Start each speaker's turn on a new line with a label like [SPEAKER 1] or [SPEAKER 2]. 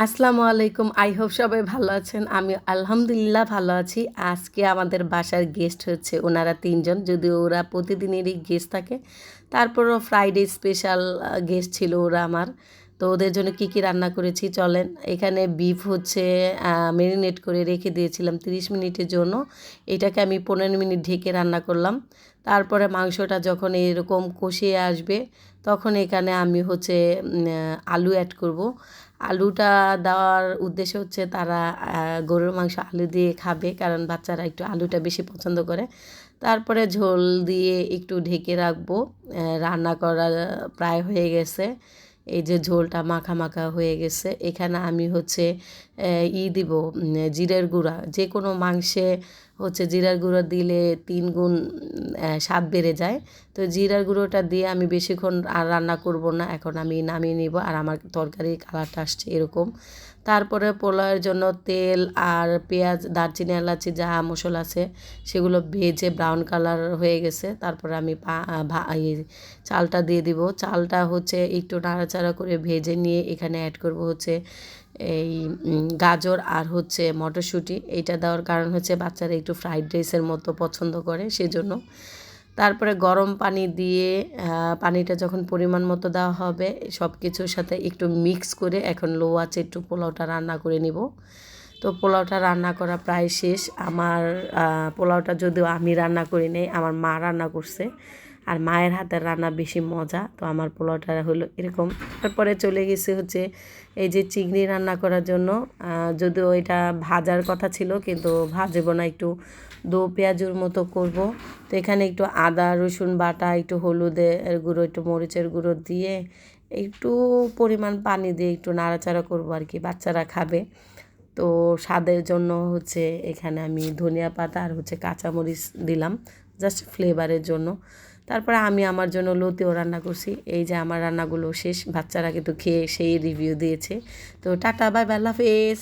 [SPEAKER 1] আসসালামু আলাইকুম। I hope সবাই ভালো আছেন। আমি আলহামদুলিল্লাহ ভালো আছি। আজকে আমাদের বাসার গেস্ট হচ্ছে ওনারা ৩ জন। যদিও ওরা প্রতিদিনেরই গেস্ট থাকে। তারপরও ফ্রাইডে স্পেশাল গেস্ট ছিল ওরা আমার। তো ওদের জন্য কী, কী রান্না করেছি চলেন। এখানে বিফ হচ্ছে মেরিনেট করে রেখে দিয়েছিলাম ৩০ মিনিটের জন্য। এটাকে আমি ১৫ মিনিট ঢেকে রান্না করলাম। তারপরে মাংসটা যখন এরকম কষিয়ে আসবে তখন এখানে আমি হচ্ছে আলু অ্যাড করব। আলুটা দেওয়ার উদ্দেশ্য হচ্ছে তারা গরুর মাংস আলু দিয়ে খাবে, কারণ বাচ্চারা একটু আলুটা বেশি পছন্দ করে। তারপরে ঝোল দিয়ে একটু ঢেকে রাখবো। রান্না করা প্রায় হয়ে গেছে। এই যে ঝোলটা মাখা মাখা হয়ে গেছে, এখানে আমি হচ্ছে দিব জিরের গুঁড়া। যে কোনো মাংসে হচ্ছে জিরার গুঁড়ো দিলে ৩ গুণ স্বাদ বেড়ে যায়। তো জিরার গুঁড়োটা দিয়ে আমি বেশিক্ষণ আর রান্না করব না, এখন আমি নামিয়ে নিব। আর আমার তরকারির কালারটা আসছে এরকম। তারপরে পোলাওয়ের জন্য তেল আর পেঁয়াজ, দারচিনি, এলাচি যা মশলা আছে সেগুলো ভেজে ব্রাউন কালার হয়ে গেছে। তারপরে আমি চালটা দিয়ে দিব। চালটা হচ্ছে একটু নাড়াচাড়া করে ভেজে নিয়ে এখানে অ্যাড করব হচ্ছে এই গাজর আর হচ্ছে মটরশুঁটি। এইটা দেওয়ার কারণ হচ্ছে বাচ্চারা একটু ফ্রাইড রাইসের মতো পছন্দ করে, সেজন্য। তারপরে গরম পানি দিয়ে পানিটা যখন পরিমাণ মতো দেওয়া হবে সব কিছুর সাথে একটু মিক্স করে এখন লো আঁচে একটু পোলাওটা রান্না করে নিব। তো পোলাওটা রান্না করা প্রায় শেষ। আমার পোলাওটা যদিও আমি রান্না করি নাই, আমার মা রান্না করছে। আর মায়ের হাতের রান্না বেশি মজা। তো আমার পোলাওটা হলো এরকম। তারপরে চলে গেছে হচ্ছে এই যে চিংড়ি রান্না করার জন্য। যদিও এটা ভাজার কথা ছিল, কিন্তু ভাজবো না, একটু দো পেঁয়াজুর মতো করব। তো এখানে একটু আদা রসুন বাটা, একটু হলুদের গুঁড়ো, একটু মরিচের গুঁড়ো দিয়ে একটু পরিমাণ পানি দিয়ে একটু নাড়াচাড়া করবো আর কি, বাচ্চারা খাবে। তো স্বাদের জন্য হচ্ছে এখানে আমি ধনিয়া পাতা আর হচ্ছে কাঁচামরিচ দিলাম, জাস্ট ফ্লেভারের জন্য। তারপরে আমি আমার জন্য লতিও রান্না করছি। এই যে আমার রান্নাগুলো শেষ, বাচ্চারা কিন্তু খেয়ে সেই রিভিউ দিয়েছে। তো টাটা, বাই বাই, আল্লাহ হাফেজ।